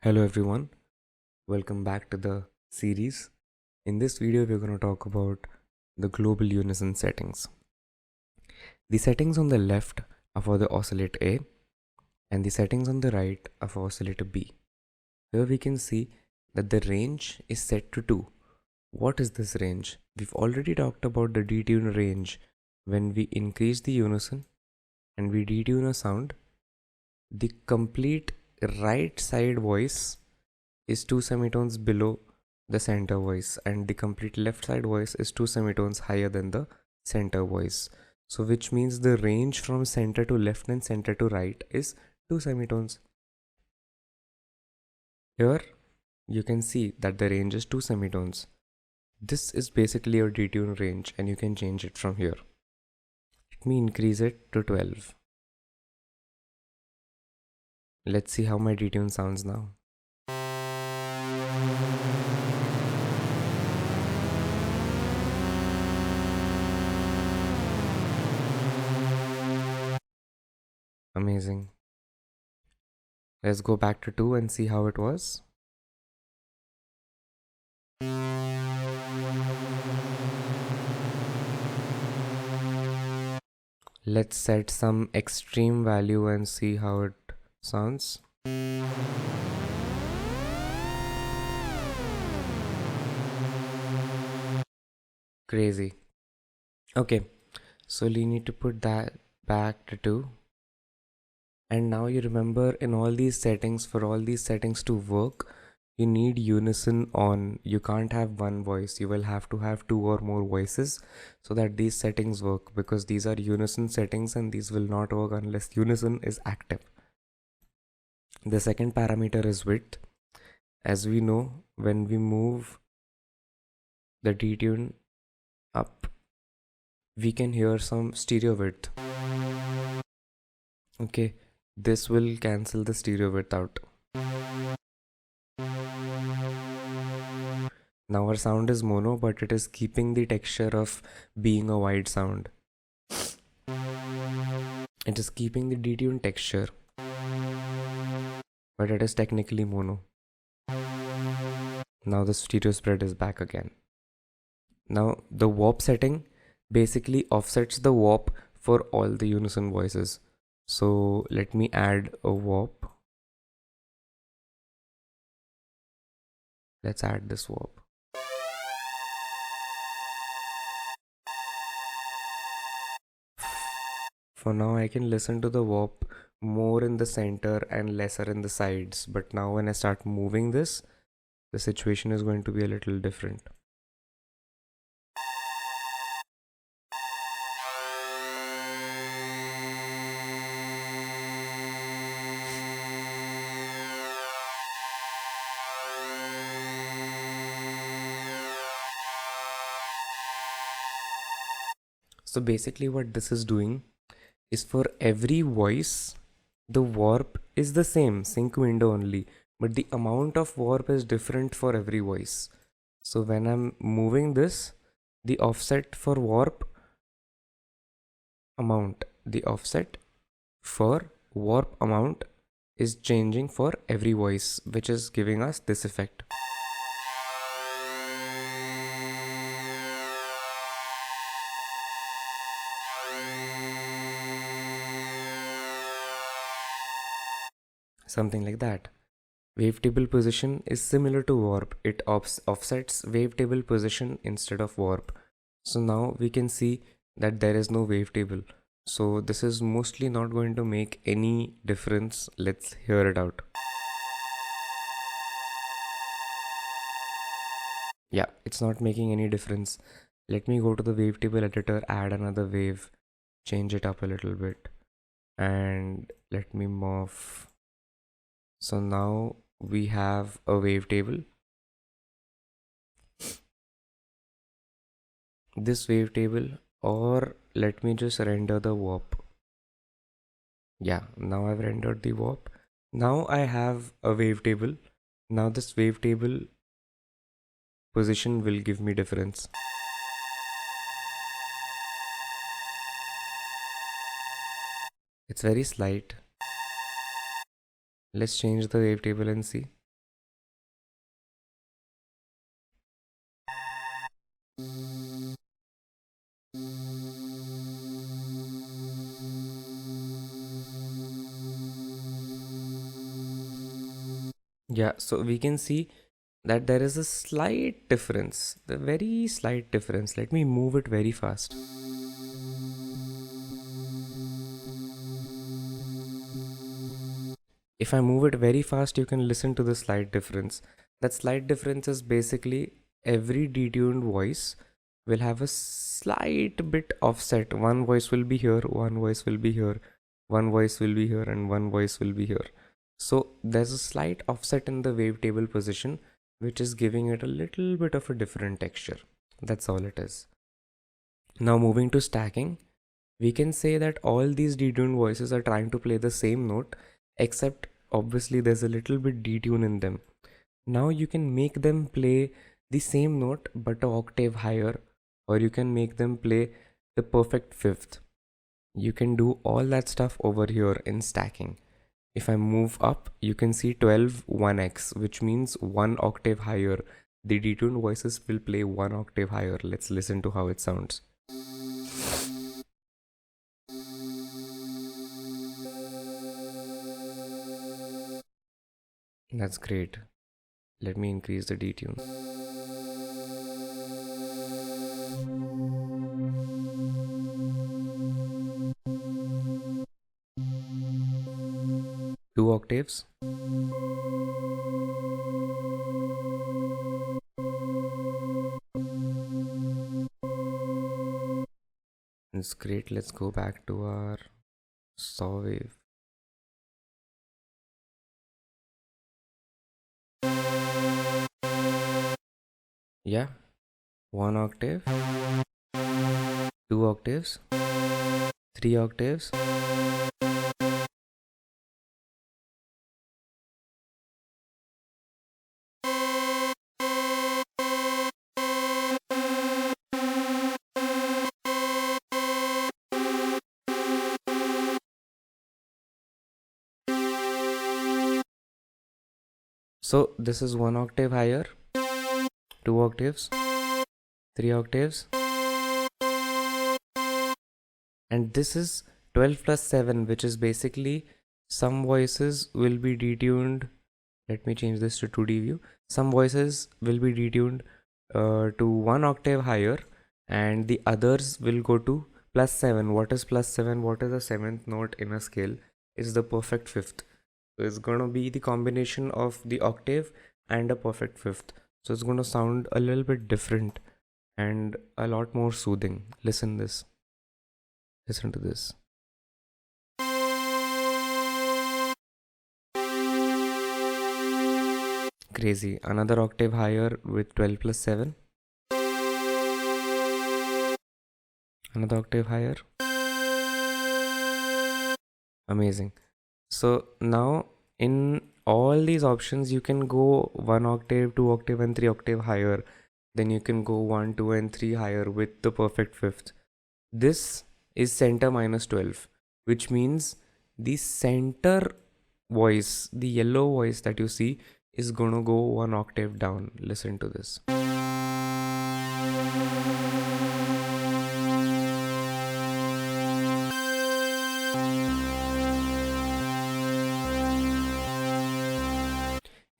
Hello everyone, welcome back to the series. In this video, we're going to talk about the global unison settings. The settings on the left are for the oscillator A and the settings on the right are for oscillator B. Here we can see that the range is set to 2. What is this range? We've already talked about the detune range. When we increase the unison and we detune a sound, the complete right side voice is 2 semitones below the center voice and the complete left side voice is 2 semitones higher than the center voice. So which means the range from center to left and center to right is 2 semitones. Here you can see that the range is 2 semitones. This is basically your detune range and you can change it from here. Let me increase it to 12. Let's see how my detune sounds now. Amazing. Let's go back to 2 and see how it was. Let's set some extreme value and see how it sounds. Crazy. Okay, so you need to put that back to 2. And now you remember in all these settings, for all these settings to work, you need unison on. You can't have one voice. You will have to have 2 or more voices so that these settings work, because these are unison settings and these will not work unless unison is active. The second parameter is width. As we know, when we move the detune up, we can hear some stereo width. Okay, this will cancel the stereo width out. Now our sound is mono, but it is keeping the texture of being a wide sound. It is keeping the detune texture, but it is technically mono. Now the stereo spread is back again. Now the warp setting basically offsets the warp for all the unison voices. So let me add a warp. Let's add this warp. For now I can listen to the warp more in the center and lesser in the sides, but now when I start moving this, the situation is going to be a little different. So basically what this is doing is, for every voice, the warp is the same, sync window only, but the amount of warp is different for every voice. So when I'm moving this, the offset for warp amount, the offset for warp amount is changing for every voice, which is giving us this effect. Something like that. Wavetable position is similar to warp. It offsets wavetable position instead of warp. So now we can see that there is no wavetable. So this is mostly not going to make any difference. Let's hear it out. Yeah, it's not making any difference. Let me go to the wavetable editor, add another wave, change it up a little bit, and let me morph. So now we have a wavetable. This wavetable, or let me just render the warp. Yeah, now I've rendered the warp. Now I have a wavetable. Now this wavetable position will give me difference. It's very slight. Let's change the wavetable and see. Yeah, so we can see that there is a slight difference, the very slight difference. Let me move it very fast. If I move it very fast, you can listen to the slight difference. That slight difference is basically every detuned voice will have a slight bit offset. One voice will be here, one voice will be here, one voice will be here, and one voice will be here. So there's a slight offset in the wavetable position, which is giving it a little bit of a different texture. That's all it is. Now moving to stacking, we can say that all these detuned voices are trying to play the same note, except obviously there's a little bit detune in them. Now you can make them play the same note but an octave higher, or you can make them play the perfect fifth. You can do all that stuff over here in stacking. If I move up, you can see 12 1x, which means one octave higher. The detuned voices will play one octave higher. Let's listen to how it sounds. That's great. Let me increase the detune. Two octaves. It's great. Let's go back to our saw wave. Yeah, one octave, two octaves, three octaves. So this is one octave higher, two octaves, three octaves, and this is 12 plus 7, which is basically some voices will be detuned. Let me change this to 2D view. Some voices will be detuned to one octave higher, and the others will go to plus 7. What is plus 7? What is the seventh note in a scale? Is the perfect fifth. So it's gonna be the combination of the octave and a perfect fifth. So it's gonna sound a little bit different and a lot more soothing. Listen this. Listen to this. Crazy. Another octave higher with 12 plus 7. Another octave higher. Amazing. So now in all these options you can go 1 octave, 2 octave and 3 octave higher. Then you can go 1, 2 and 3 higher with the perfect fifth. This is center minus 12, which means the center voice, the yellow voice that you see, is gonna go 1 octave down. Listen to this.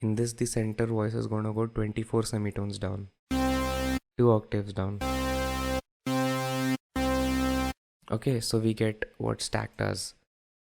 In this, the center voice is gonna go 24 semitones down, 2 octaves down. Okay, so we get what stack does.